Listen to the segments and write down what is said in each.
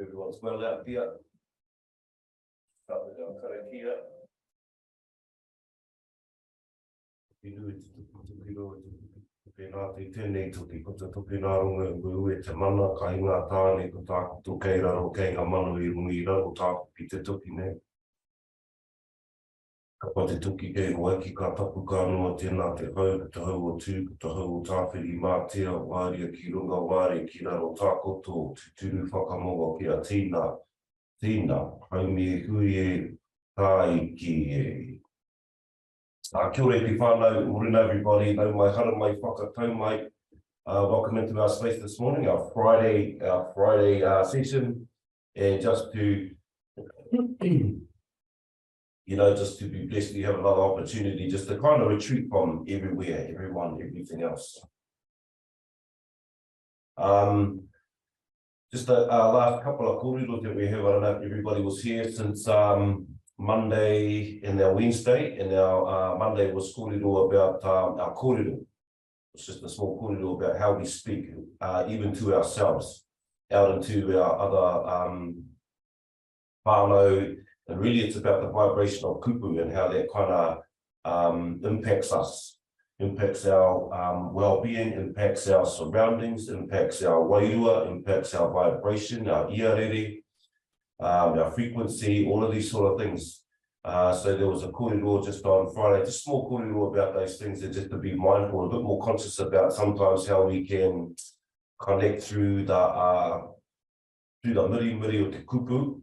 Everyone's well out here. Start with our karakia. Pēnā te tēnei toki, ko te toki nā runga ngui e te mana, ka inga tāne, ko tāku tō kei raro, kei ngā manu I runga I raro, tāku ki te toki ne. Ka pa te toki kei waiki, ka tapu ka noa tēnā te hau, te hau o tū, te hau o tāwhiri mātea, wāria ki runga, wāria ki raro, tāko tō, tūturu whakamoa ki a tīna, haumi e hui e tāi ki e. Kia ora ki whānau, morena everybody, no mai hara mai whakatau mai. Welcome into our space this morning, our Friday session, and just to, just to be blessed, we have another opportunity just to kind of retreat from everywhere, everyone, everything else. Just the last couple of kōrero that we have, I don't know if everybody was here since Monday and our Wednesday, and our Monday was kōrero about our kōrero. It's just a small kōrero about how we speak, even to ourselves, out into our other whānau, and really it's about the vibration of kupu and how that kind of impacts us, impacts our well-being, impacts our surroundings, impacts our wairua, impacts our vibration, our iarere, our frequency, all of these sort of things. So there was a kōrero just on Friday, just a small kōrero about those things, and just to be mindful, a bit more conscious about sometimes how we can connect through the miri o te kupu,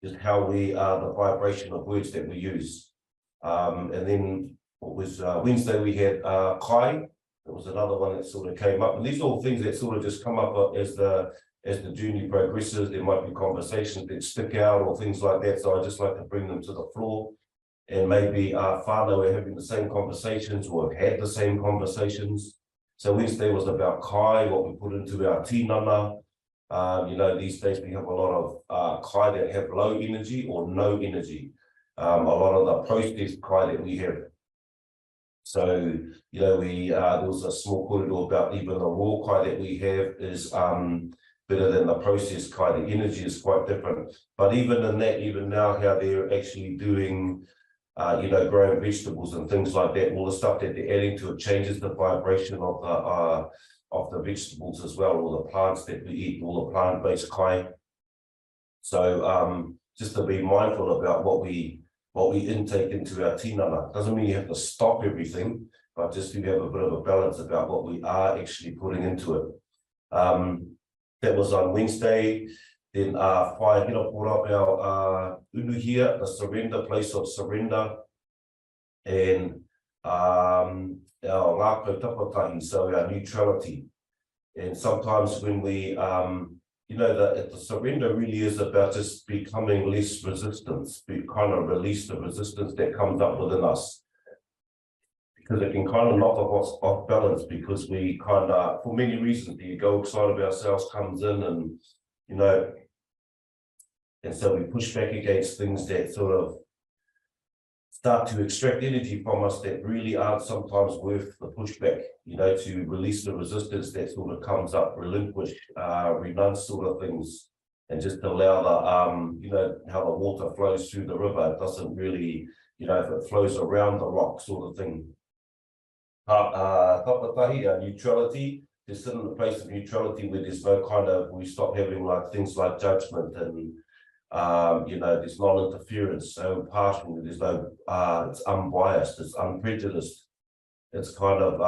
just how we the vibration of words that we use. And then what was Wednesday we had kai. There was another one that sort of came up, and these are all things that sort of just come up as the journey progresses. There might be conversations that stick out or things like that, so I just like to bring them to the floor, and maybe whānau are having the same conversations or have had the same conversations. So Wednesday was about kai, what we put into our tinana. These days we have a lot of kai that have low energy or no energy. A lot of the processed kai that we have. So, there was a small kōrero about even the raw kai that we have is better than the processed kai. The energy is quite different. But even in that, even now, how they're actually doing, growing vegetables and things like that, all the stuff that they're adding to it changes the vibration of the vegetables as well, all the plants that we eat, all the plant-based kai. So, just to be mindful about what we intake into our tinana. Doesn't mean you have to stop everything, but just to have a bit of a balance about what we are actually putting into it. That was on Wednesday. Then Whaihira brought up our unu here, the surrender, place of surrender, and our Ngākau tapatahi, so our neutrality. And sometimes when we the surrender really is about just becoming less resistance, kind of release the resistance that comes up within us. Because it can kind of knock us off balance, because we kind of, for many reasons, the ego side of ourselves comes in, and, and so we push back against things that sort of start to extract energy from us that really aren't sometimes worth the pushback, to release the resistance that sort of comes up, relinquish, renounce sort of things, and just allow the, how the water flows through the river. It doesn't really, if it flows around the rock sort of thing. Tapatahi, neutrality, to sit in a place of neutrality where there's no kind of, we stop having like things like judgment and there's non-interference, so impartial, there's no, it's unbiased, it's unprejudiced. It's kind of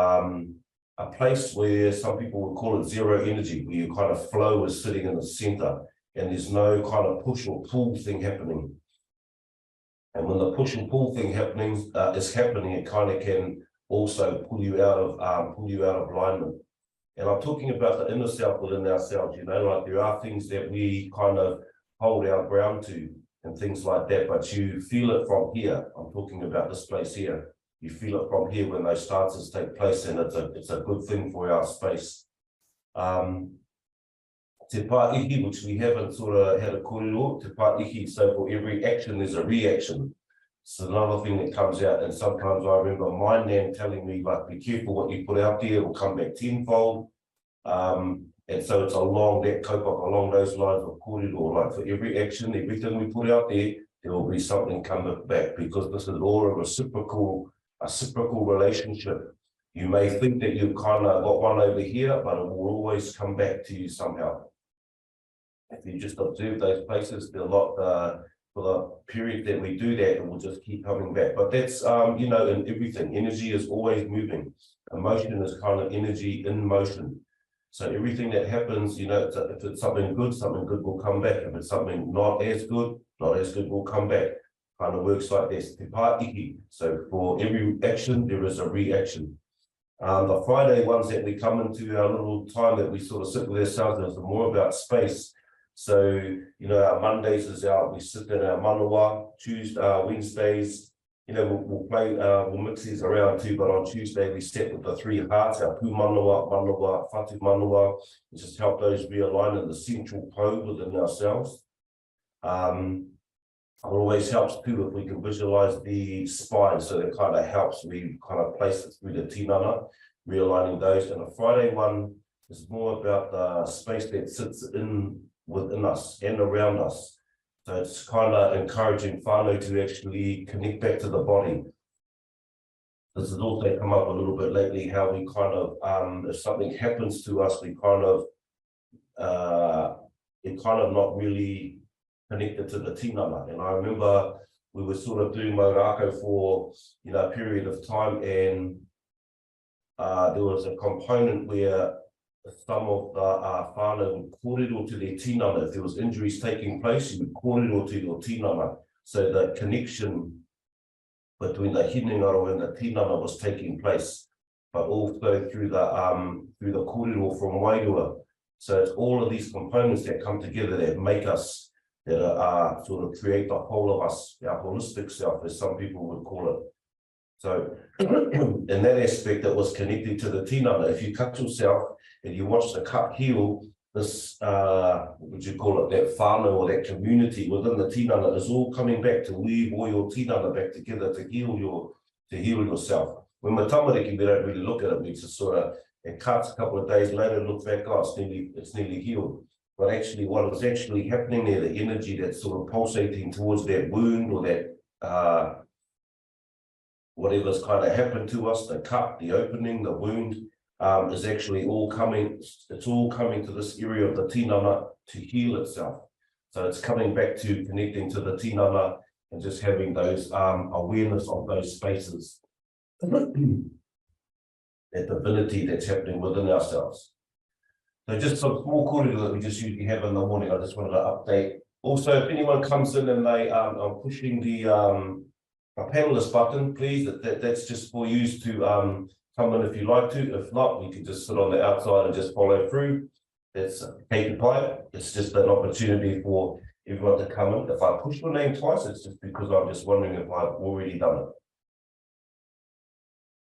a place where some people would call it zero energy, where your kind of flow is sitting in the center, and there's no kind of push or pull thing happening. And when the push and pull thing is happening, it kind of can also pull you out of alignment. And I'm talking about the inner self within ourselves, like there are things that we kind of hold our ground to and things like that, but you feel it from here. I'm talking about this place here. You feel it from here when those stances take place, and it's a good thing for our space. Te pāihi, which we haven't sort of had a kōrero, te pāihi, so for every action there's a reaction. It's another thing that comes out, and sometimes I remember my nan telling me, like, be careful what you put out there, it will come back tenfold. And so it's along that kaupapa, along those lines of kōrero, like for every action, everything we put out there, there will be something coming back, because this is all a reciprocal relationship. You may think that you've kind of got one over here, but it will always come back to you somehow. If you just observe those places, they're a lot, for the period that we do that, it will just keep coming back. But that's, you know, in everything, energy is always moving. Emotion is kind of energy in motion. So everything that happens, you know, if it's something good will come back. If it's something not as good will come back. Kind of works like this. Te pā iki. So for every action, there is a reaction. The Friday ones that we come into our little time that we sort of sit with ourselves is more about space. So, you know, our Mondays is we sit in our manawa. Wednesdays, you know, we'll play, we'll mix these around too, but on Tuesday we sit with the three hearts, our pū manawa, whatu manawa, which just help those realign in the central pole within ourselves. It always helps too if we can visualize the spine, so it kind of helps, we kind of place it through the tinana, realigning those. And the Friday one is more about the space that sits within us and around us. So it's kind of encouraging whānau to actually connect back to the body. This has also come up a little bit lately, how we kind of, if something happens to us, we kind of, it kind of not really connected to the tinana. And I remember we were sort of doing Mahi Rākau for, you know, a period of time, and there was a component where some of the whānau would kōrero to their tinana. If there was injuries taking place, you would kōrero to your tinana. So the connection between the Hinengaro and the tinana was taking place, but also through the kōrero from Wairua. So it's all of these components that come together that make us, that are sort of create the whole of us, our holistic self, as some people would call it. So in that aspect, it was connected to the tinana. If you cut yourself and you watch the cut heal, this, what would you call it, that whānau or that community within the tinana is all coming back to weave all your tinana back together to heal yourself. When we're tamariki, we don't really look at it. We just sort of, it cuts a couple of days later, look back, oh, it's nearly healed. But actually, what is actually happening there, the energy that's sort of pulsating towards that wound or that whatever's kind of happened to us, the cut, the opening, the wound, is actually all coming, it's all coming to this area of the tinana to heal itself. So it's coming back to connecting to the tinana and just having those awareness of those spaces, that divinity that's happening within ourselves. So just some small kōrero that we just usually have in the morning. I just wanted to update. Also, if anyone comes in and they are pushing the panelist button, please, that's just for you to come in if you like to. If not, you can just sit on the outside and just follow through. That's take pipe. It's just an opportunity for everyone to come in. If I push your name twice, it's just because I'm just wondering if I've already done it.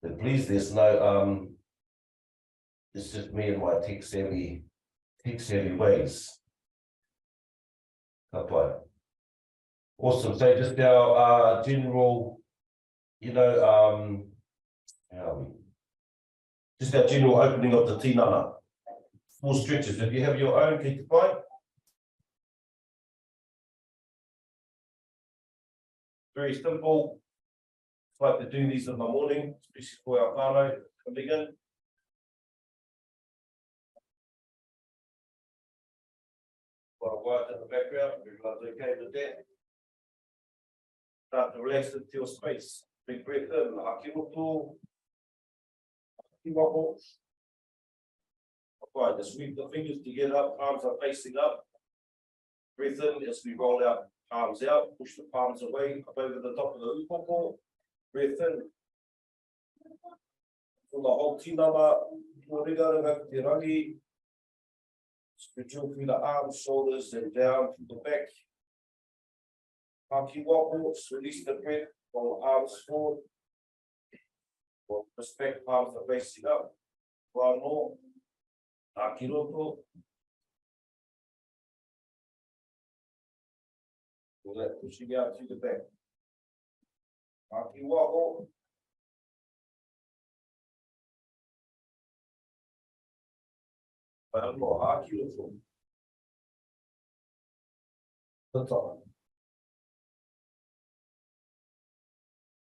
But please, there's no it's just me and my tech savvy ways. Awesome. So just our general, you know, just our general opening of the tinana. 4 stretches. If you have your own, keep it fine. Very simple. I like to do these in the morning, especially for our whānau coming in. White in the background, everyone's okay with that. Start to relax into your space. Big breath in, haki roto, haki wako. Right, just sweep the fingers together, palms are facing up. Breath in as we roll out, palms out, push the palms away, up over the top of the upoko. Breath in. From the whole tinana, mōrega te rangi. Stretching through the arms, shoulders, and down to the back. Haki wako, release the breath, roll arms forward. Respect, palms are facing up. Whānau, haki roto. Pushing out to the back. Haki waho. Whānau haki waho. Tata.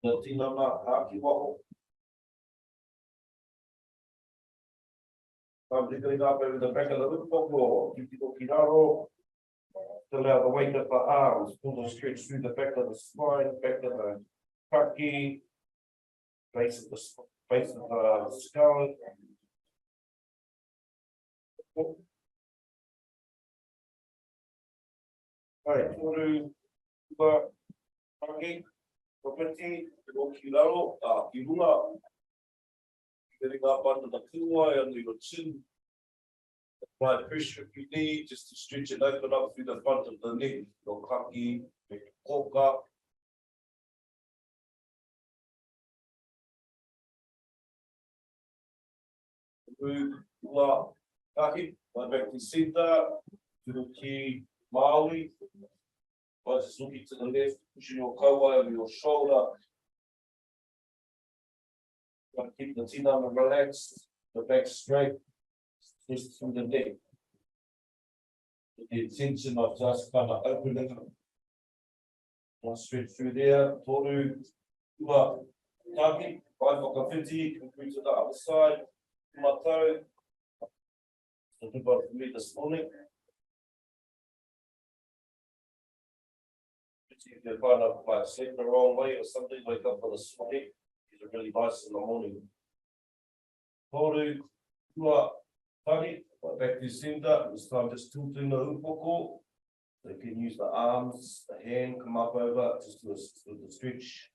Mahi Tinana haki waho. I'm going up over the back of the hip or keep the Ngākau. Allow the weight of the arms, pull the stretch through the back of the spine, back of the kaki, base of the skull. Alright, toru, kaki, propeti, Ngākau, kirunga. Getting up under the kuai, under your chin. Apply pressure if you need, just to stretch it, open up through the front of the neck, your kaki, your koka. Move, ua, kaki, back to center, to ki Māori. Just looking to the left, pushing your kaua over your shoulder. Keep the tinana relaxed, the back straight, just through the neck. With the intention of just kind of opening up. One stretch through there, toru, ua, kaki, whakawhiti, come through to the other side, matau. So do about for me this morning. If you find out like sleep the wrong way or something, wake up with a sweat. These are really nice in the morning. Toru, ua, kaki, back to center. This time just tilting the upoko. So you can use the arms, the hand, come up over, just do the stretch.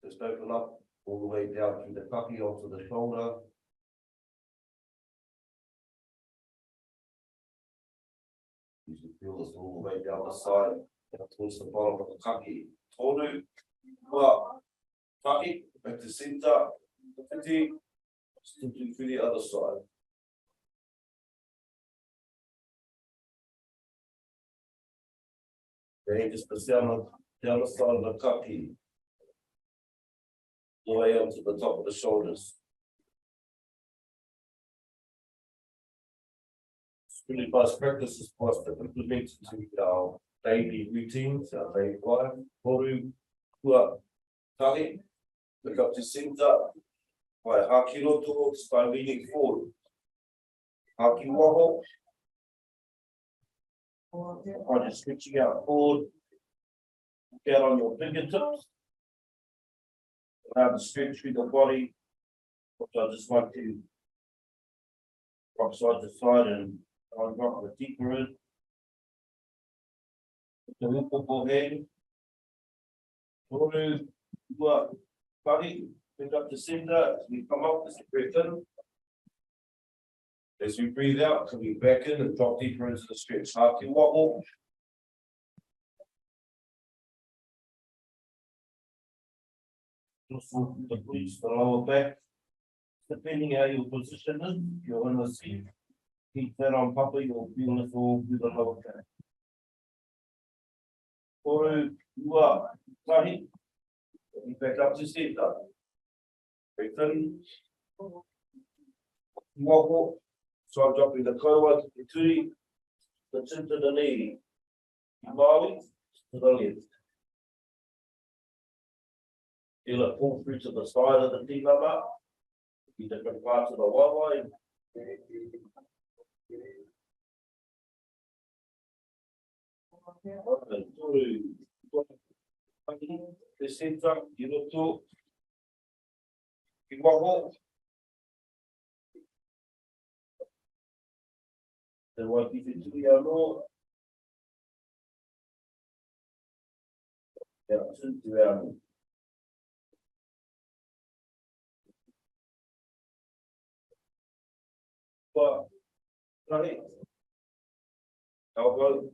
Just open up all the way down through the kaki onto the shoulder. You can feel this all the way down the side, down towards the bottom of the kaki. Toru, ua, kaki, back to center. Still do through the other side. Then just push down the side of the kaki. All the way onto the top of the shoulders. It's really nice practices for us to implement into our daily routines, our daily life. Toru, ua, kaki, look up to center. Right, haki roto, start leaning forward. Haki waho. Right, just stretching out forward. Get on your fingertips. Allow the stretch through the body. So I just like to rock side to side and rock the deeper in. The upoko head. Toru, ua, kaki. Pick up the center, as we come up, as we breathe in. As we breathe out, coming back in and drop deeper into the stretch. Haki waho. Just the glutes, the lower back. Depending how your position is, if you're in the seat, keep that on papa, you'll feel it all through the lower back. Toru, ua, kaki. Back up to center. Breathe in. Waho. So I'm dropping the kaua to the tui, the chin to the knee. Māori to the left. Feel it pull through to the side of the tinana. The different parts of the waiwai. The center, you know, to waho. Then what if it's to yeah, to but right. Elbow.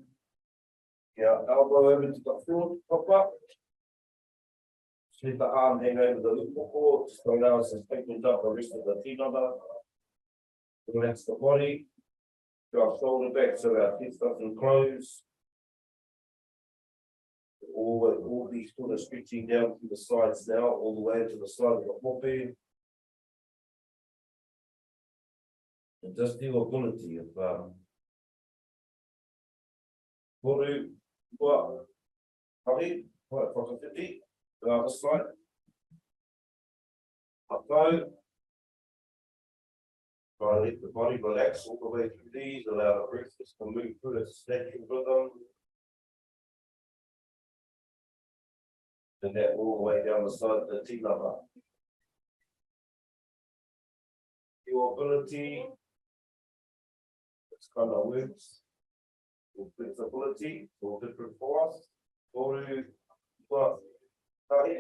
Yeah, elbow over to the floor, pop up. Let the arm hang over the upoko, just allow us to straighten up the rest of the tinana. Relax the body. Draw our shoulder back so our chest doesn't close. all these sort of stretching down to the sides now, all the way to the side of the hope. And just the ability of Koru, what, Mahi, what, whakawhiti, the other side. Ngākau. Try and let the body relax all the way through these, allow the breath to move through its natural rhythm. And that all the way down the side of the tinana. Your ability, it's kind of works. Your flexibility, all different for us. Koru, what, Mahi,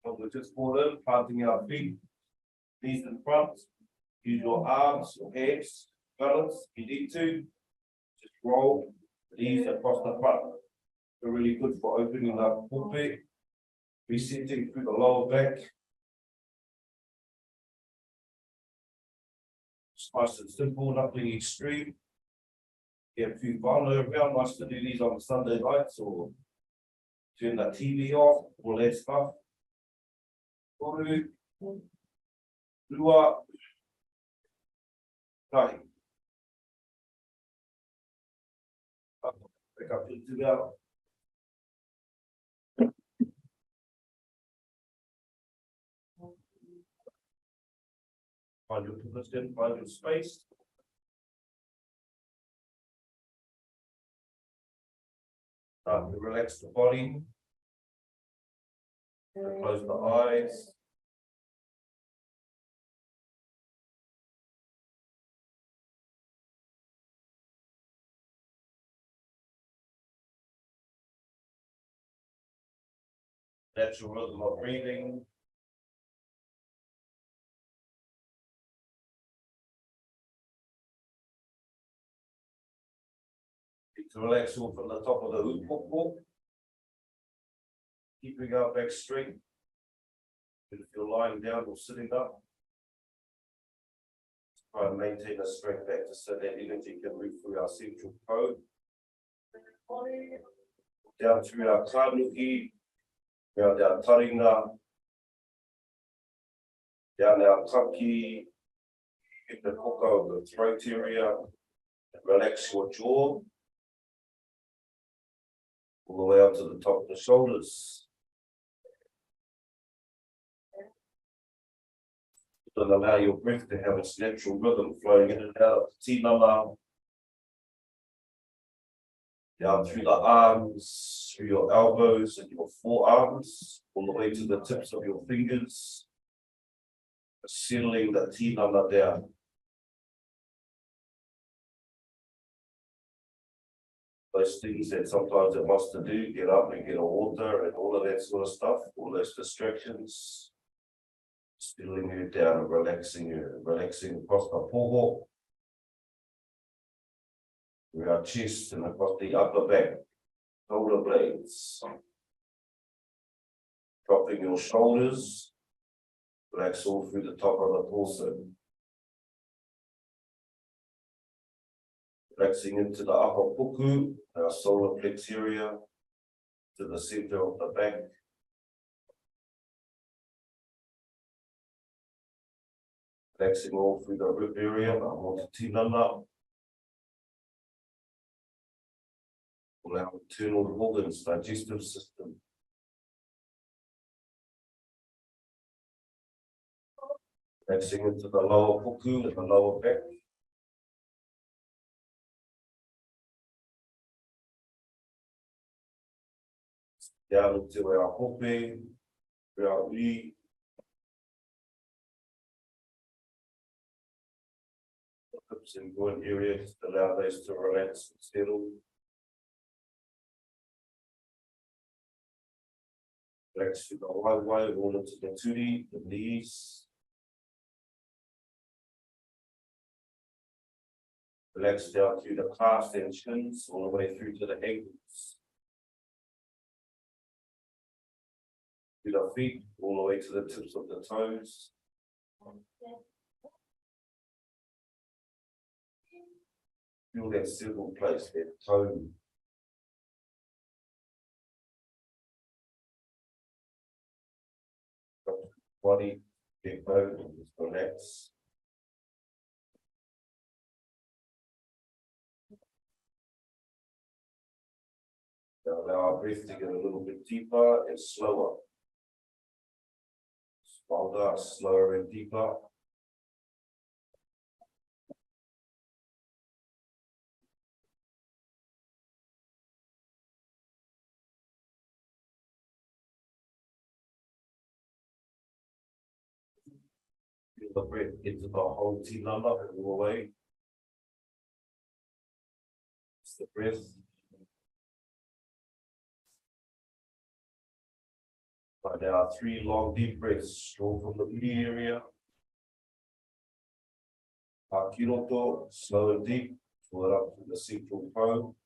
we're just fall in, planting our feet, knees in front. Use your arms, your hands, balance. If you need to, just roll the knees across the front. They're really good for opening up hope, resetting through the lower back. It's nice and simple, nothing extreme. Get a few whānau around, nice to do these on Sunday nights or turn the TV off, all that stuff. Koru, rua, kahi. Pick up into the other. Find your position, find your space. Relax the body. Close the eyes. Natural rhythm of breathing. To relax all from the top of the upoko. Keeping our back straight. If you're lying down or sitting up, try and maintain a straight back just so that energy can move through our central code. Down through our kānuki, around our taringa, down our taki, get the hoka of the throat area, and relax your jaw. All the way up to the top of the shoulders. Then allow your breath to have its natural rhythm flowing in and out of the tinana. Down through the arms, through your elbows and your forearms, all the way to the tips of your fingers. Settling the tinana down. Those things that sometimes it wants to do, get up and get a water and all of that sort of stuff, all those distractions, settling you down and relaxing across the poho, through our chest and across the upper back, shoulder blades, dropping your shoulders, relax all through the top of the torso. Relaxing into the upper puku, our solar plex area, to the center of the back. Relaxing all through the rib area, our Mahi Tinana. All our internal organs, digestive system. Relaxing into the lower puku and the lower back. Down into our hope, our ui, hips and groin areas, allow those to relax and settle. Relax to the waiwai, all into the turi, the knees. Relax down through the calves and shins, all the way through to the ankles. Through the feet, all the way to the tips of the toes. Feel that circle place, that tone body, big bone, just relax. Now allow our breath to get a little bit deeper and slower. Longer, slower and deeper. Feel the breath into the whole tinana all the way. It's the breath. Right now, 3 long deep breaths. Draw from the belly area. Hakiroto, slow and deep. Pull it up to the central toe.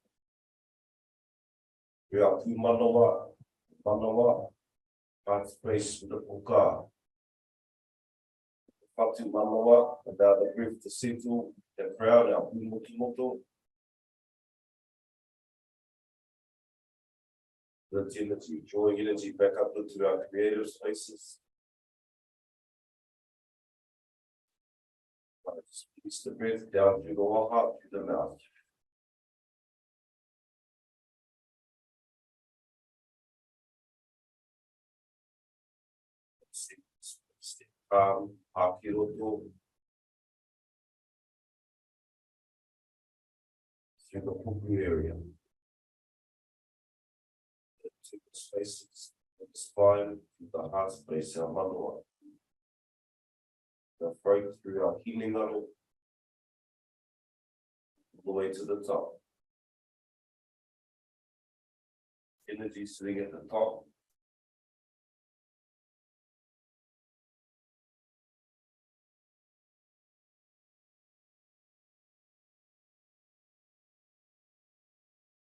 Rea pu manawa, manawa. Heart space with the puka. Patu manawa, allow the breath to settle. And proud, our pu motimoto. The energy, drawing energy back up into our creative spaces. Just release the breath down through the waha, through the mouth. Hakiroto. Through the puku area. Take the spaces of the spine, through the heart space, our manawa. The throat through our Hinengaro. All the way to the top. Energy sitting at the top.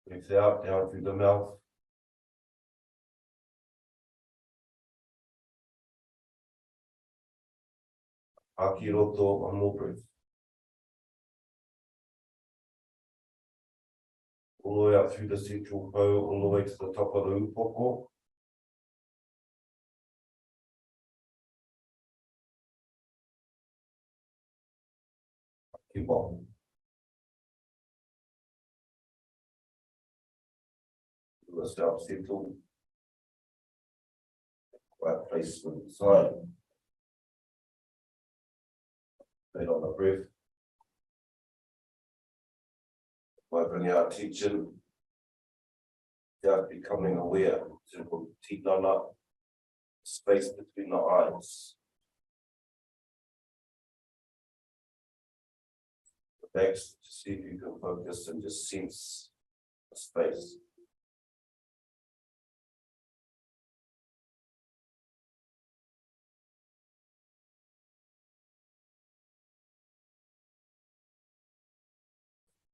Breathe out, down through the mouth. Hakiroto, one more breath. All the way out through the central bow, all the way to the top of the upoko. Keep on. The self settle. Quiet place with the side. Lay on the breath. Opening our attention. Just becoming aware. So tinana, space between the eyes. Next, to see if you can focus and just sense the space.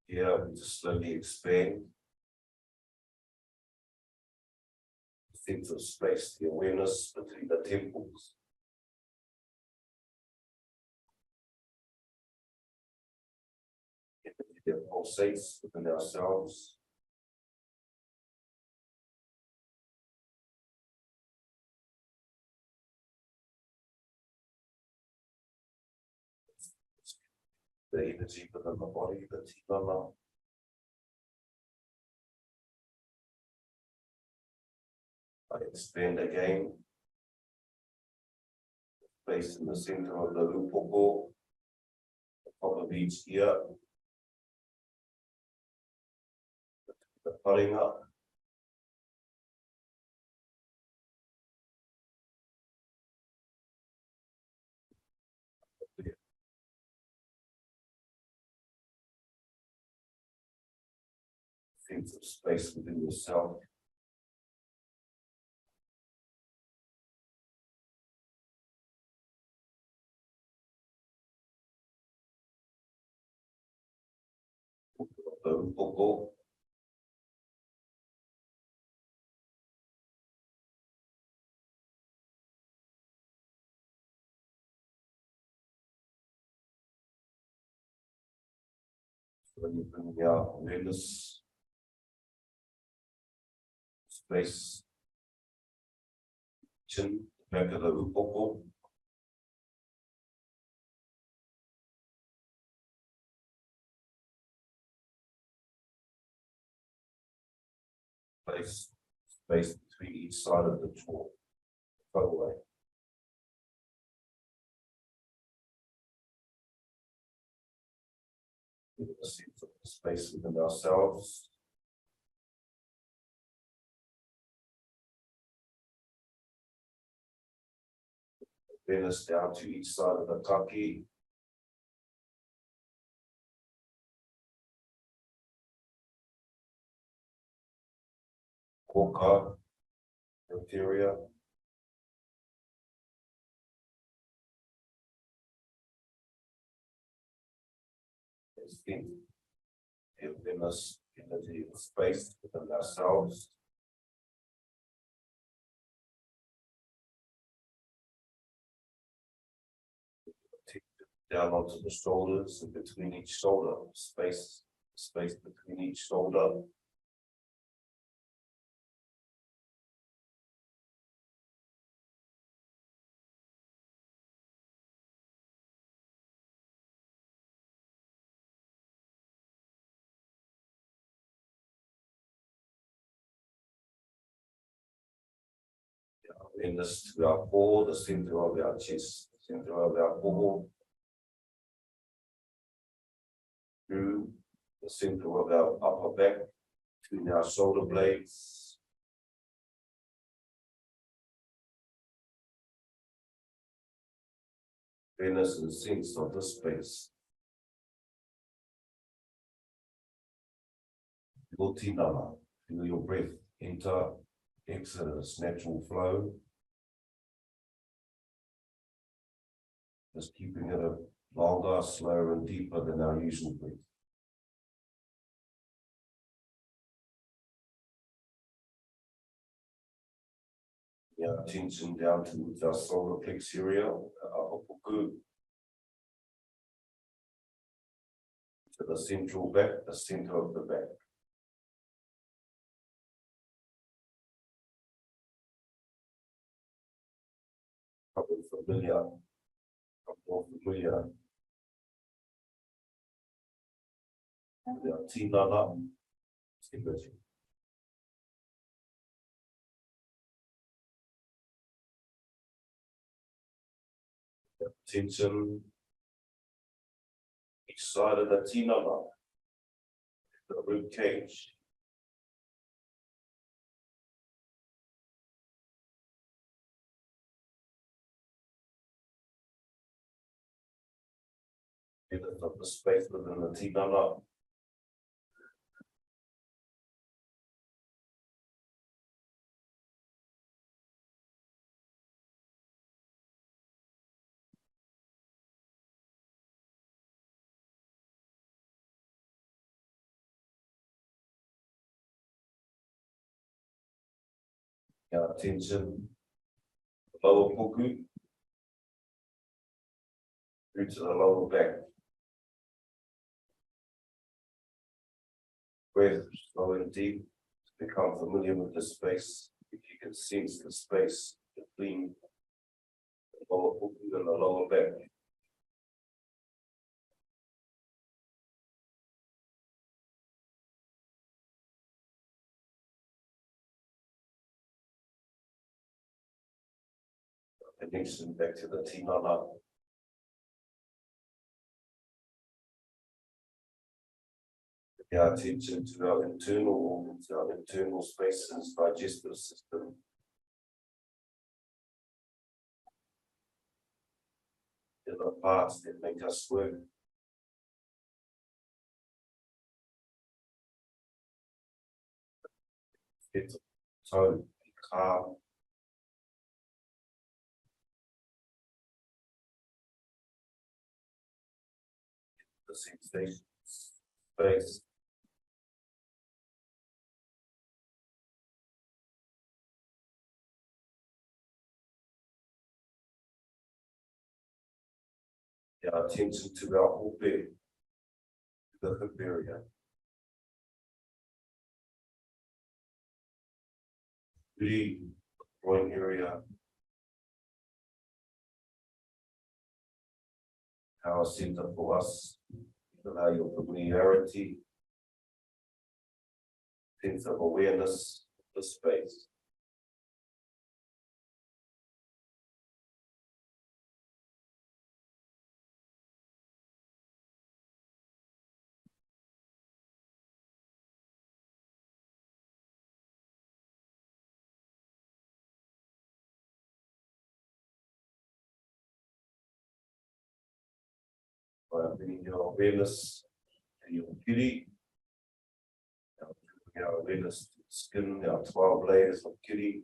Here, we just slowly expand. Sense of space, the awareness between the temples. It pulsates within ourselves. The energy within the body, the tinana. I expand again. Place in the center of the upoko, the top of each ear. The paringa. Sense of space within yourself. The upoko. When you bring your awareness, space, chin, back of the upoko, space between each side of the jaw. Away. A sense of the space within ourselves. Awareness down to each side of the kaki. Koka, interior. Awareness in the space within ourselves. Down onto the shoulders and between each shoulder, space between each shoulder. Awareness to our core, the center of our chest, the center of our core. Through the center of our upper back, between our shoulder blades. Awareness and sense of the space. Mahi Tinana, feel your breath enter, exit its natural flow. Just keeping it longer, slower and deeper than our usual breath. Yeah, attention down towards our solar plexus area, our upper puku. To the central back, the center of the back. Probably familiar. More familiar. Tinana. Attention. Each side of the tinana. The rib cage. Lift up the space within the tinana. Attention, lower puku, through to the lower back. Breath slow and deep to become familiar with the space. If you can sense the space between the lower puku and the lower back. Connection back to the tinana. Our attention to our internal organs, our internal spaces, digestive system. The parts that make us work. Get tone, be calm. The sensation, space. Our attention to our whole bed, the hip area. The groin area. Our center for us, allow your familiarity, sense of awareness, the space. By bringing your awareness to your kiri, our awareness to the skin, our 12 layers of kiri.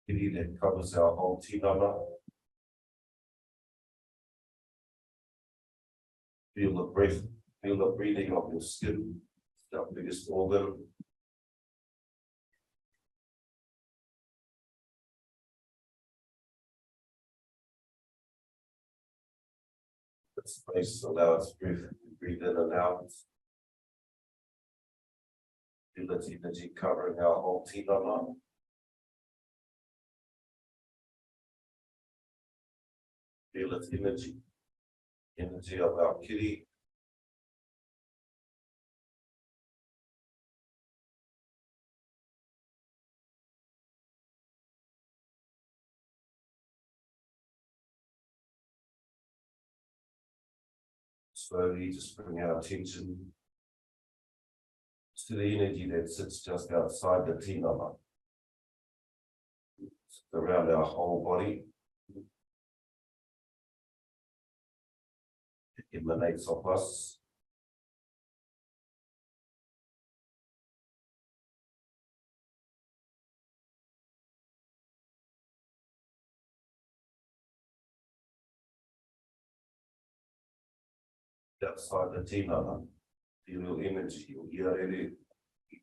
Kiri that covers our whole tinana. Feel the breath, feel the breathing of your skin, it's our biggest organ. This space allows breath to breathe in and out. Feel that energy covering our whole tinana. Feel its energy of our kiri. Slowly just bring our attention to the energy that sits just outside the tinana, around our whole body. It emanates of us. Outside the tinana, feel your energy, your iarere,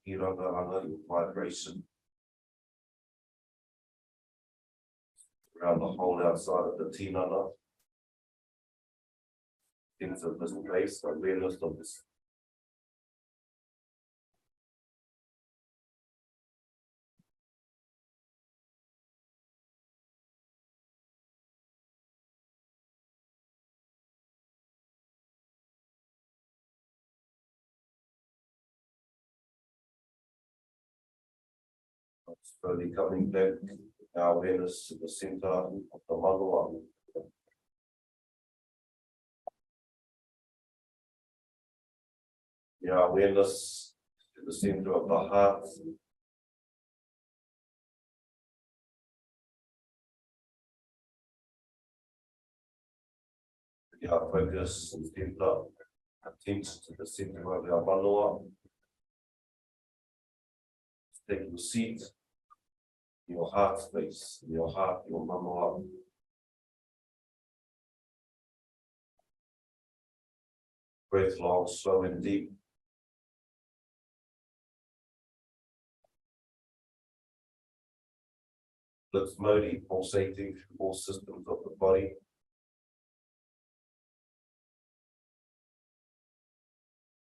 your iranga, your vibration. Around the whole outside of the tinana. Things of this place, awareness of this. Slowly coming back, our awareness to the center of the manua. Our awareness to the center of the heart. Our focus and center, attention to the center of our manua. Take your seat, your heart space, your heart, your manua. Breath long, slow and deep. Lips modi pulsating through all systems of the body.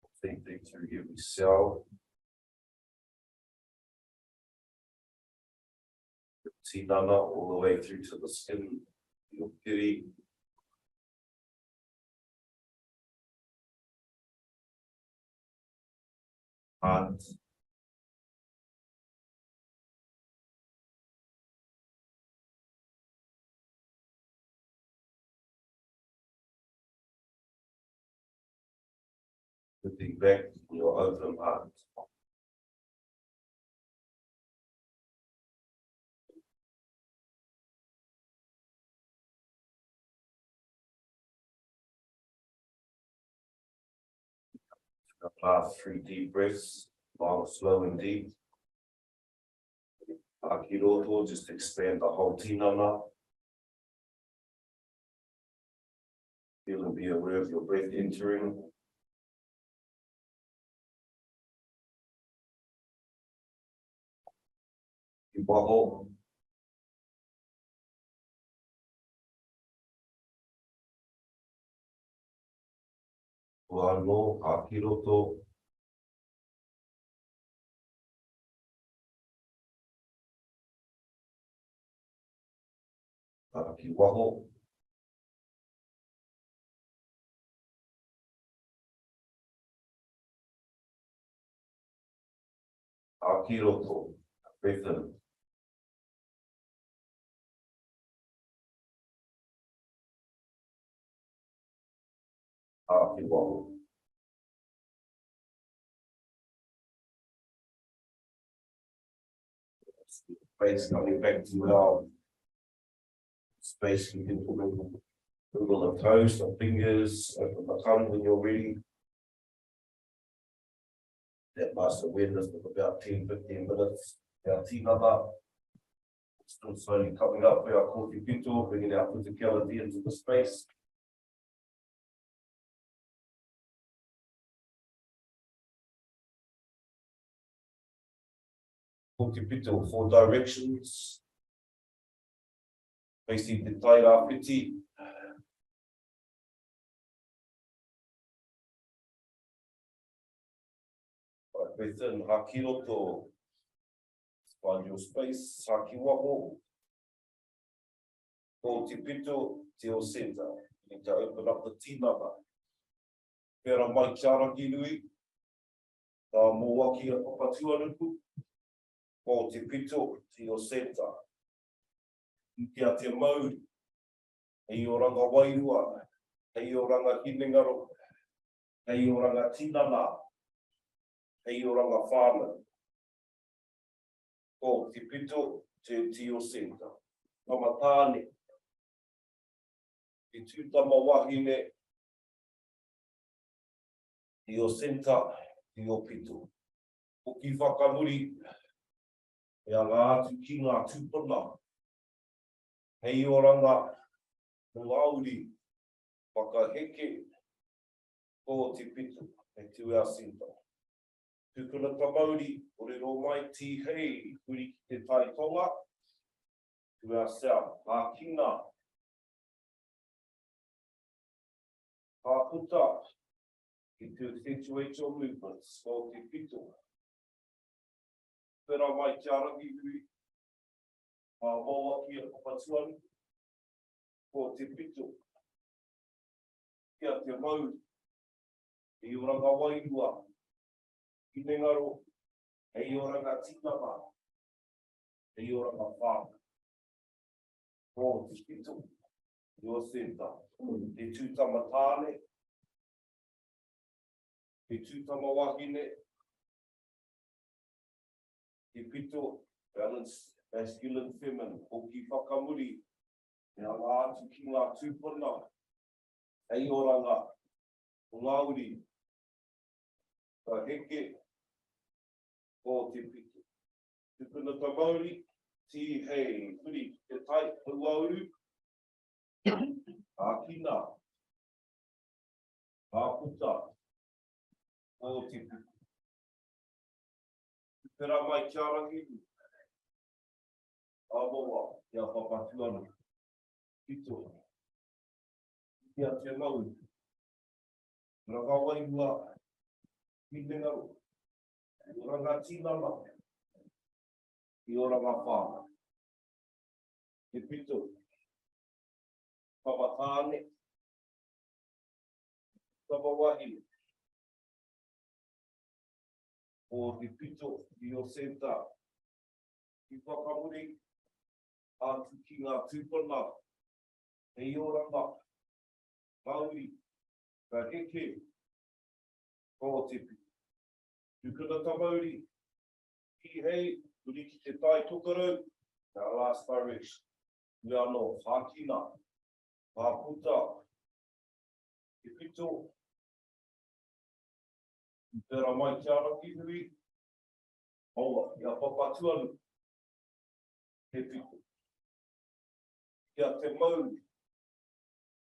Pulsating through every cell. Tinana all the way through to the skin, your kiri. Heart. Looking back in your open heart. Last 3 deep breaths, long, slow and deep. Akiroto, just expand the whole tinana. Feel and be aware of your breath entering. Iwaho. Whānau, akiroto. ki waho. Ki roto, breath in. Ki waho. Space coming back to our space. You can wiggle the toes, the fingers, open the tongue when you're ready. That lasts awareness of about 10-15 minutes. Our tinana, still slowly coming up with our kofi pito, bringing our physicality into the space. Kofi pito, 4 directions. Facing the taira piti. Breath in, haki roto. Find your space, haki waho. Ko te pito, te o center. You need to open up the tinana. Pera mai kiara ki nui. Tā mō waki a papatuanuku. Ko te pito, te o center. Kia te Māori. Hei o ranga Wairua. Hei o ranga Hinengaro. Hei o ranga Tinana. Hei o ranga Whānau. Ko te pito, te o center. Tamatāne. Te tūtama wahine. Te o center, te o pito. Ko ki whakamuri. E a ngā atu ki ngā tūpuna. Hei o ranga Māori. Whakaheke. Ko te pito, e te ua center. Tūkuna ta Māori, orero mai ti hei, kuri ki te tai tonga. To ourselves, ākina. Āputa, ki te accentuate your movements, ko te pito. Pera mai te arangi hui, mawaki a papatuanu, ko te pito. Kia te mau, i o ranga Wairua. Hinengaro, hei o ranga tinana, hei o ranga Whānau. Ko te pito, i o center, te tūtama tāne, te tūtama wahine, te pito, balance, masculine, feminine, ko ki whakamuri, e a ngā atu ki ngā tūpuna, hei o ranga, o Māori, ka heke, ko te pito. Tūpuna ta Māori, ti hei, kuri, te tai, hauauru, ākina, āputa, ko te pito. Pera mai kia rangi, āmoa, kia papatuanu, pito, kia te mau, ranga Wairua, Hinengaro, ranga tinana, i o ranga Whānau. Te pito, papatāne, tapawahine. O te pito, i o center, i whakamuri, atu ki ngā tūpuna, hei o ranga, Māori, ka heke, ko te pito. Tūkuna ta Māori, ki hei, kuri ki te tai tokarau, our last direction. Whānau, ākina, āputa, te pito, pera mai te arangi hui, aua, ia papatuanu, te pito. Kia te mau,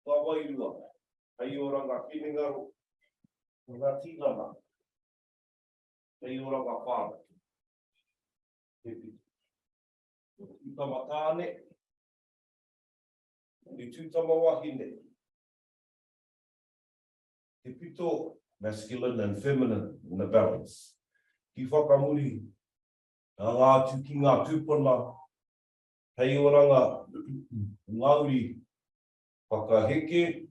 ka Wairua, hei o ranga Hinengaro, ngā tinana, hei o ranga Whānau, te pito. Tūtama tāne, te tūtama wahine. Te pito, masculine and feminine in a balance. Ki whakamuri, a ngā atu ki ngā tūpuna, Hei oranga, Māori, whakaheke,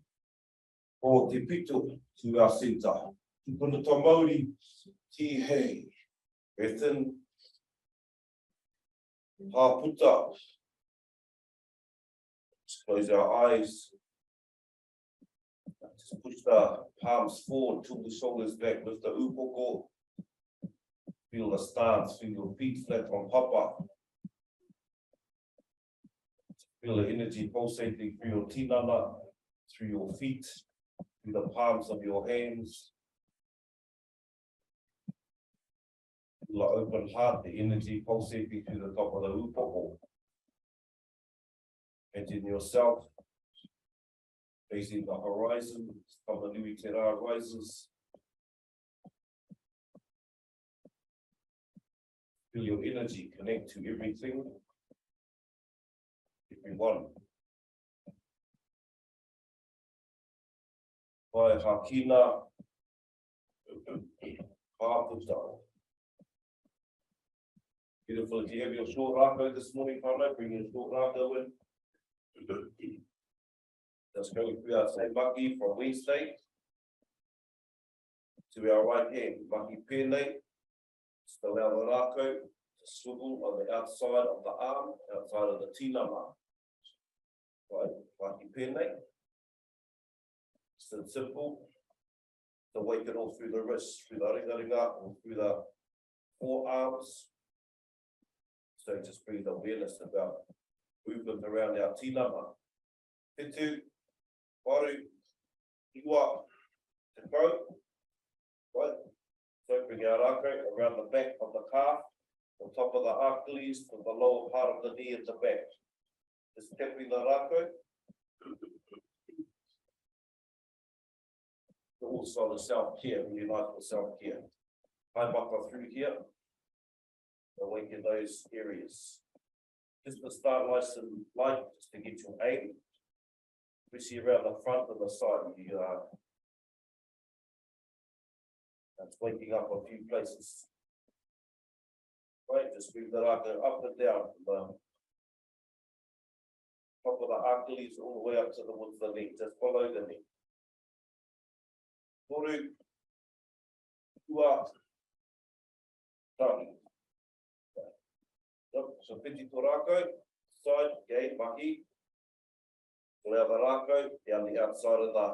o te pito to our centre. Tupuna tō Māori, ki hei, within, hāputa. Just close our eyes. Just push the palms forward, tilt the shoulders back, lift the upoko. Feel the stance, feel your feet flat on papa. Feel the energy pulsating through your tinana, through your feet, through the palms of your hands. Feel the open heart, the energy pulsating through the top of the upoko. Imagine yourself facing the horizon, Tamanui Te Rā rises. Feel your energy connect to everything, everyone. Vai hakina, hāputa. Beautiful. If you have your short rākau this morning, Whānau, bring your short rākau in. Let's go through our same Mahi from Wednesday to our right hand. Mahi pēnei, still out the rākau, to swivel on the outside of the arm, outside of the tinana. Right, Mahi pēnei. Still simple. To wake it all through the wrists, through the ringaringa, or through the forearms. So just bring the awareness about movement around our tinana. Hitu, waru, iwa, te kau. Right. So bring our rākau around the back of the calf, on top of the Achilles, to the lower part of the knee at the back. Just tapping the rākau. Also the self-care, really nice for self-care. High baka through here. Awaken those areas. Just to start nice and light, just to get your aim. Especially around the front and the side. That's waking up a few places. Right, just move the rākau up and down from the top of the Achilles all the way up to the wood of the knee. Just follow the knee. Toru, ua, tani. So piti tō rākau, side, okay, mahi. Allow the rākau down the outside of the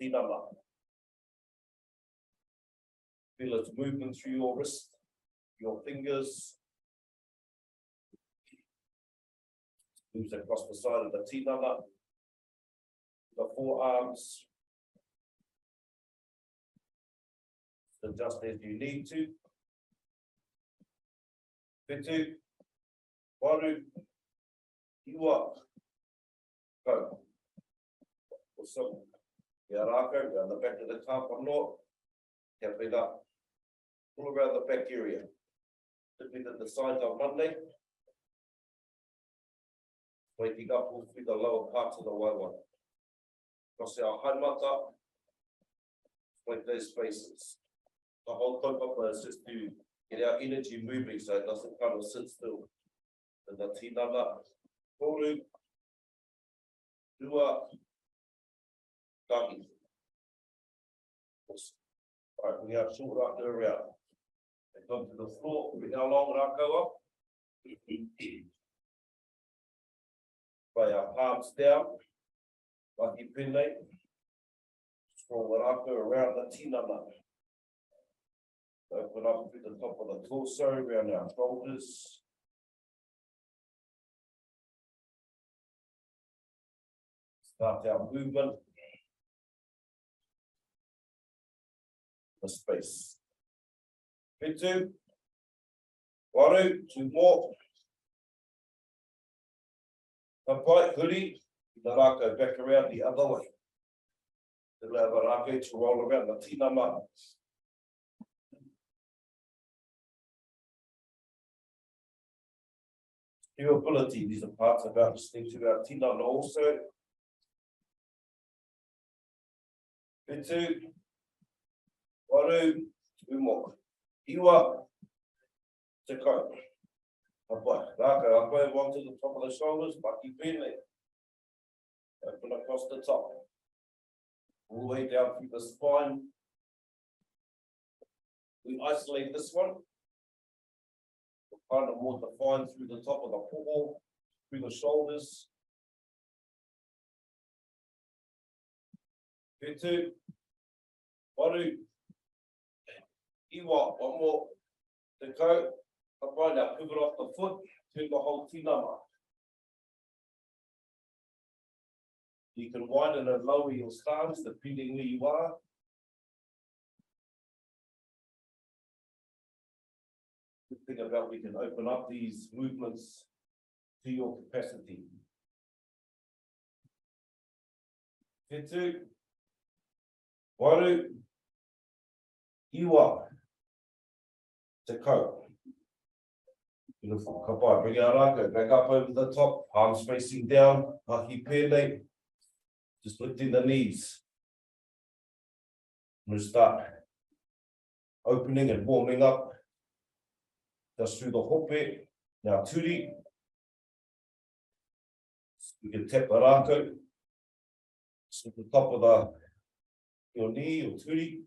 tinana. Feel its movement through your wrist, your fingers. Moves across the side of the tinana, the forearms. Adjust as you need to. Pitu, waru, iwa, kau. Awesome. Kia rākau, around the back of the tāwhanoa. Kia whera. All around the back area. Particularly the sides on Monday. Waking up all through the lower parts of the Wairua. Across our haimata. Like those spaces. The whole kaupapa is just to get our energy moving so it doesn't kind of sit still. And the tinana, toru, ua, tangi. Alright, we have short rākau around. And come to the floor, with how long rākau up? By our palms down, Mahi pēnei. Scroll the rākau around the tinana. Open up through the top of the torso, around our shoulders. Start our movement. The space. Pitu. Waru, two more. Kapai, huri. The rākau back around the other way. Allow the rākau to roll around the tinana. Your ability, these are parts about listening to our tinana also. Pitu, waru, tumo, iwa, te kau. Rākau, up one to the top of the shoulders, Mahi Pēnei. Open across the top. All the way down through the spine. We isolate this one. We're kind of more defined through the top of the popo, through the shoulders. Two. Waru. Iwa, one more. The go. Apply now, pivot off the foot, turn the whole tinana. You can widen and lower your stance depending where you are. Good thing about we can open up these movements to your capacity. Two. Waru. Iwa. Te kau. Beautiful. Kapai, bring our Rākau back up over the top, arms facing down, Mahi Pēnei. Just lifting the knees. We'll start opening and warming up just through the hope. Now, turi. We can tap the Rākau. Just at the top of your knee or turi.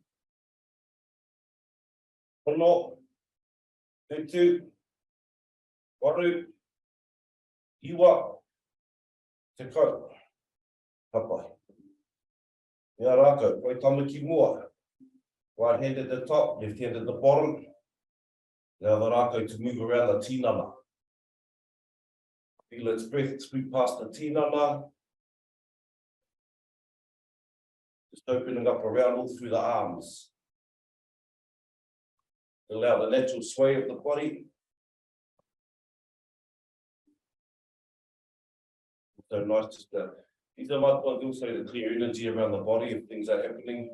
Hono. Two. Waru, Iwa, Te kau, Papai. Ngā Rākau, koi tamaki mua. Right hand at the top, left hand at the bottom. Now the Rākau to move around the tinana. Feel its breath sweep past the tinana. Just opening up around all through the arms. Allow the natural sway of the body. So nice just these are my ones also to clear energy around the body if things are happening.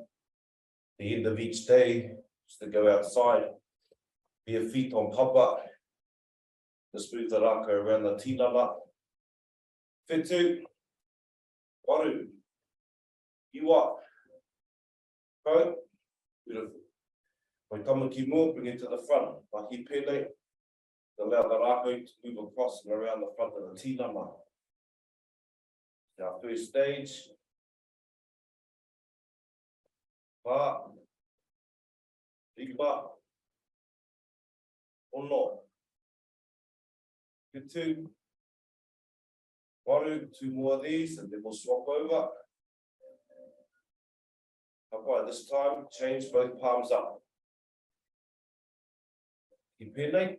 The end of each day, just to go outside, bare feet on papa, just move the Rākau around the tinana. Whetū, waru, iwa, kau, beautiful. Koi tamaki mua, bring it to the front, Mahi Pēnei, allow the Rākau to move across and around the front of the tinana. Our first stage. Hā. Rima. Ono. Whetū. Waru, two more of these, and then we'll swap over. By this time, change both palms up. Mahi Pēnei.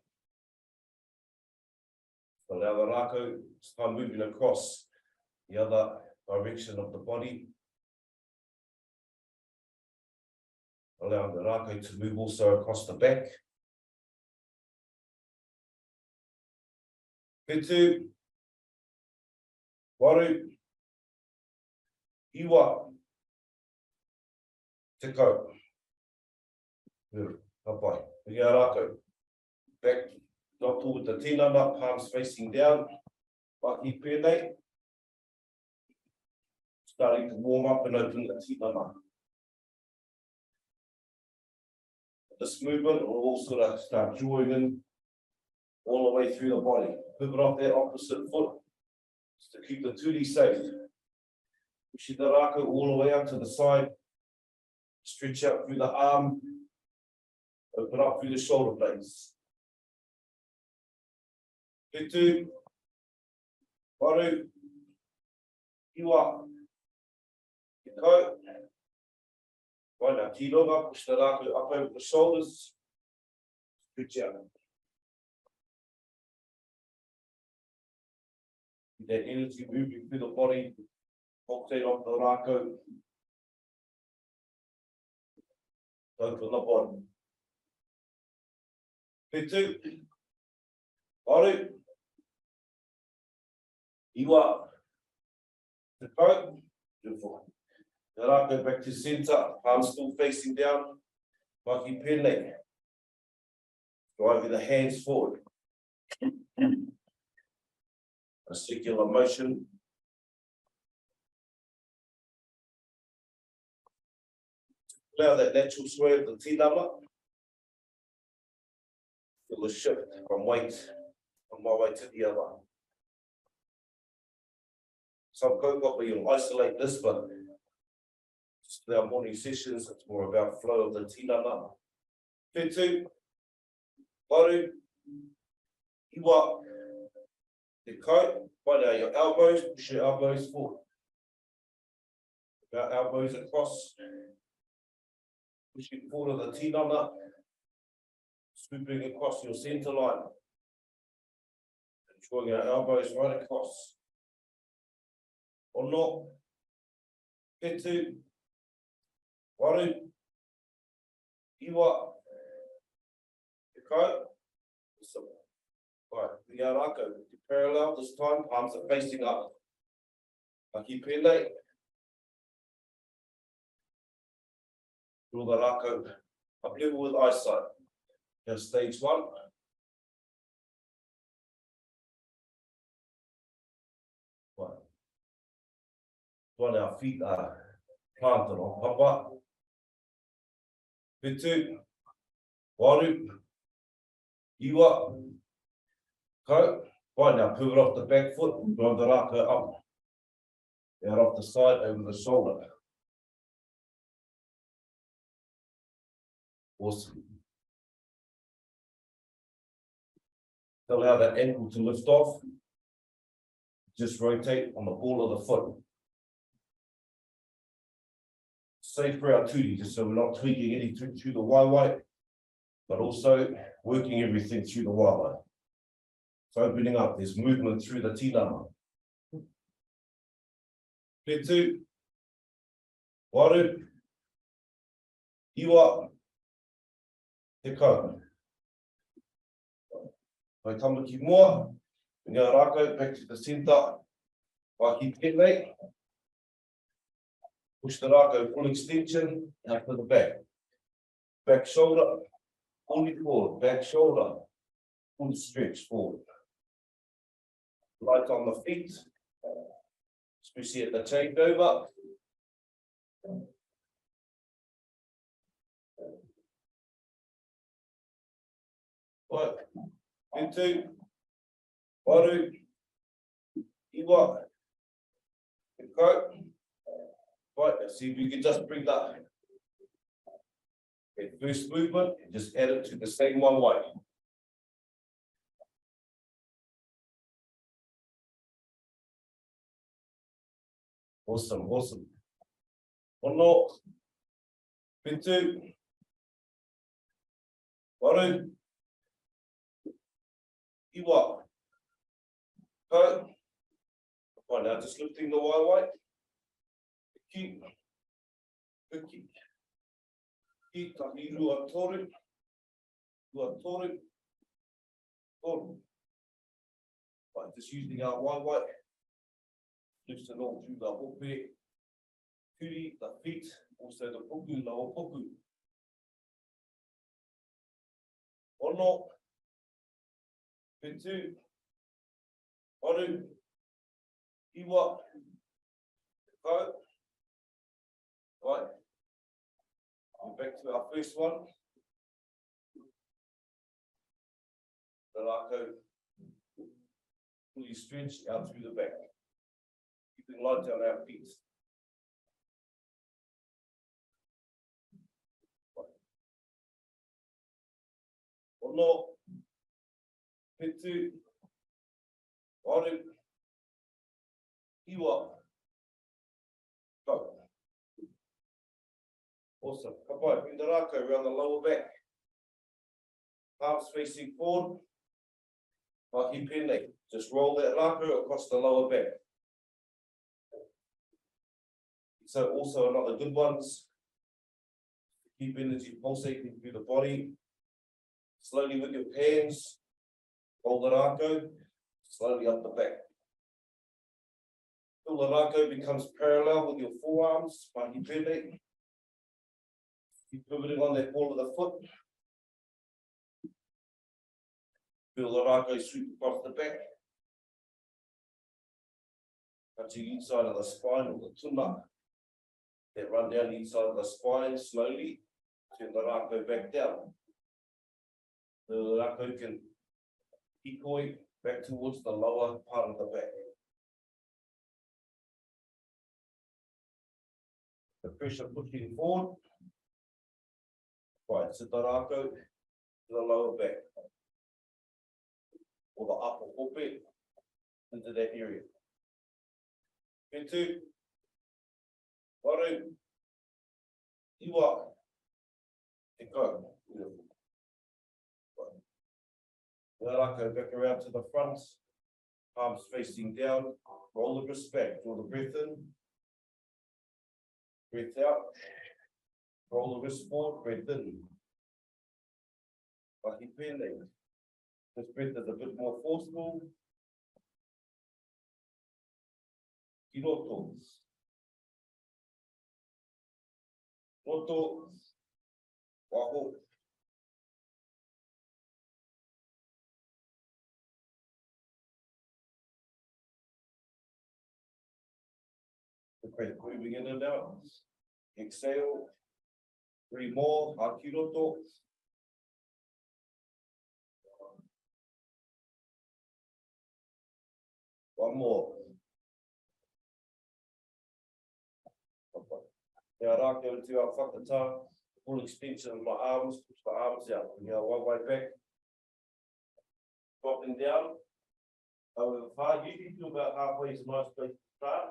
Allow the Rākau, start moving across the other direction of the body. Allowing the Rākau to move also across the back. Whetū, waru, iwa, te kau. Hapai, bring our Rākau back, not pull with the tinana, palms facing down. Mahi Pēnei. Starting to warm up and open the tinana. This movement will also start drawing in all the way through the body. Pivot off that opposite foot just to keep the turi safe. Push the Rākau all the way out to the side. Stretch out through the arm. Open up through the shoulder blades. Whetū, waru, iwa. Go. Right now, T-Loga, push the Rākau up over the shoulders. Stretch out. That energy moving through the body. Rotate off the Rākau. Open the bottom. Whetū, waru, iwa, te kau. Beautiful. The Rākau back to center, palms still facing down. Mahi Pēnei. Driving the hands forward. A circular motion. Allow that natural sway of the tinana. Feel the shift from weight on on my way to the other. Some kaupapa, you'll isolate this, but just our morning sessions, it's more about flow of the tinana. Whetū, waru, iwa, te kau, find out your elbows, push your elbows forward. Our elbows across, pushing forward of the tinana, swooping across your centre line. And drawing our elbows right across. Ono, whetū, waru, iwa, te kau. Right, Mahi Rākau, parallel this time, palms are facing up. Mahi pēnei. Draw the Rākau up level with eyesight. Now stage one. Right. While our feet are planted on papa. Whetū, waru, iwa, kau. Right, now pivot off the back foot, drive the Rākau up. Out off the side, over the shoulder. Awesome. Allow that ankle to lift off. Just rotate on the ball of the foot. Safe for our tūri, just so we're not tweaking anything through the waiwai, but also working everything through the waiwai. So opening up, there's movement through the tinana. Whetū, waru, iwa, te kau. Mai tamaki mua, Mahi Rākau, back to the centre, Mahi pēnei. Push the Rākau full extension, out to the back. Back shoulder, fully forward, back shoulder, full stretch forward. Light on the feet, especially at the takeover. Right, whetū, waru, iwa, te kau. Right, let's see if we can just bring that. Okay, first movement, and just add it to the same one way. Awesome, awesome. Ono, whetū, waru, iwa, kau. Right, now just lifting the waiwai. Ki, ki, ki, tahi rua toru, toru. Right, just using our waiwai. Lift it all through the hope, tūri, the feet, also the puku, lower puku. Ono, whetū, waru, iwa, kau. Right, back to our first one. The Rākau fully stretched out through the back. Keeping light on our feet. Ono, whetū, waru, iwa, kau. Awesome. Kapai, bring the Rākau around the lower back. Palms facing forward. Mahi pēnei. Just roll that Rākau across the lower back. So also another good ones. Keep energy pulsating through the body. Slowly with your hands. Roll the Rākau. Slowly up the back. Till the Rākau becomes parallel with your forearms. Mahi pēnei. Keep pivoting on that ball of the foot. Feel the Rākau sweep across the back. Touching inside of the spine or the tuna. Then run down the inside of the spine slowly. Turn the Rākau back down. The Rākau can decoy back towards the lower part of the back. The pressure pushing forward. Right, sit the rākau to the lower back. Or the upper hope into that area. Two. Waru. Iwa. Te go. Beautiful. Right. Rākau back around to the front. Palms facing down. Roll the wrist back. Draw the breath in. Breath out. Roll the wrist forward. Breath in. Mahi Pele. This breath is a bit more forceful. Kiroto. Roto. Waho. Okay, breathing in and out. Exhale. 3 more. Hakiroto. One more. Now, Rākau into our whakatā, full extension of my arms, push the arms out. Now, one way back, dropping down. Over far, you can feel about halfway is a nice place to start.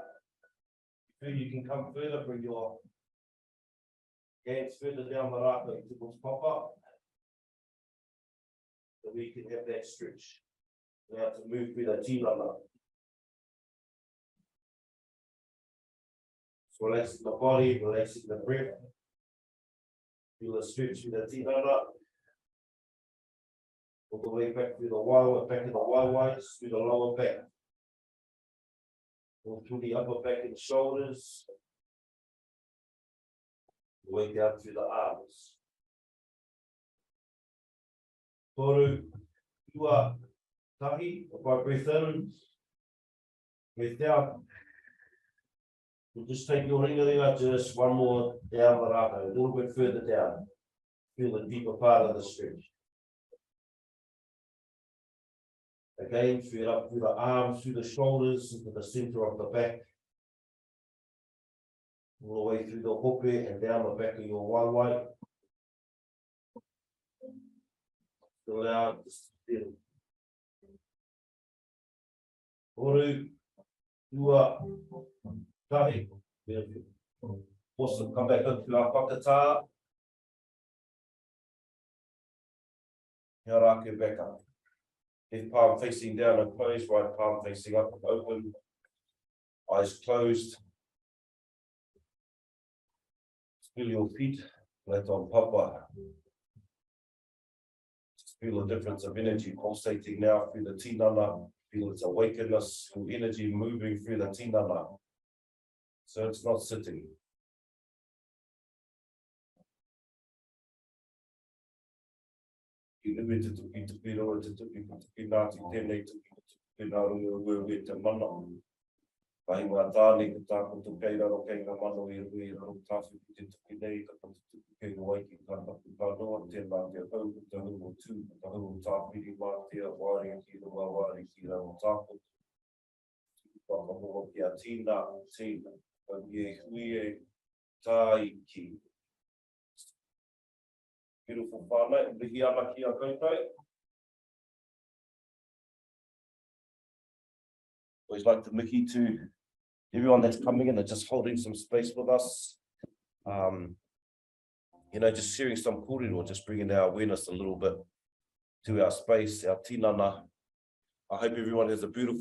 If you feel you can come further, bring your hands further down the Rākau towards pop up. So we can have that stretch. Now to move through the tinana. So relaxing the body, relaxing the breath. Feel the stretch through the tinana. All the way back through the Wairua, back in the Wairua, through the lower back. All through the upper back and shoulders. All the way down through the arms. Toru, ua, tahi, if I breathe in, breathe down. We'll just take your ringa just one more down the Rākau, a little bit further down. Feel the deeper part of the stretch. Again, feel up through the arms, through the shoulders, into the center of the back. All the way through the hope and down the back of your waiwai. Allow it to feel. Oru, ua, tahi. Beautiful. Awesome. Come back into our whakatā. Now Rākau back up. Left palm facing down and closed, right palm facing up and open. Eyes closed. Feel your feet flat on papa. Feel the difference of energy pulsating now through the tinana. Feel its awakenness through energy moving through the tinana. So it's not sitting. You live it to be to be or to be not in ten to be now we to mana. Mahi Hā tāne ka tāko to kei raro kei ka mana we raro tāwhi ki te tuki nei ka tuki kei ka waiki ka taku ka noa tēnā te hau te hau tū ka hau tāwhiri mā te wāri ki the wāri ki raro tāko. Ka hoa ki a tīna, ka ie hui e tāi ki. Beautiful whānau, mihi ana ki a koutou. Always like to mihi to everyone that's coming in and just holding some space with us. You know, just sharing some kōrero, just bringing our awareness a little bit to our space, our tinana. I hope everyone has a beautiful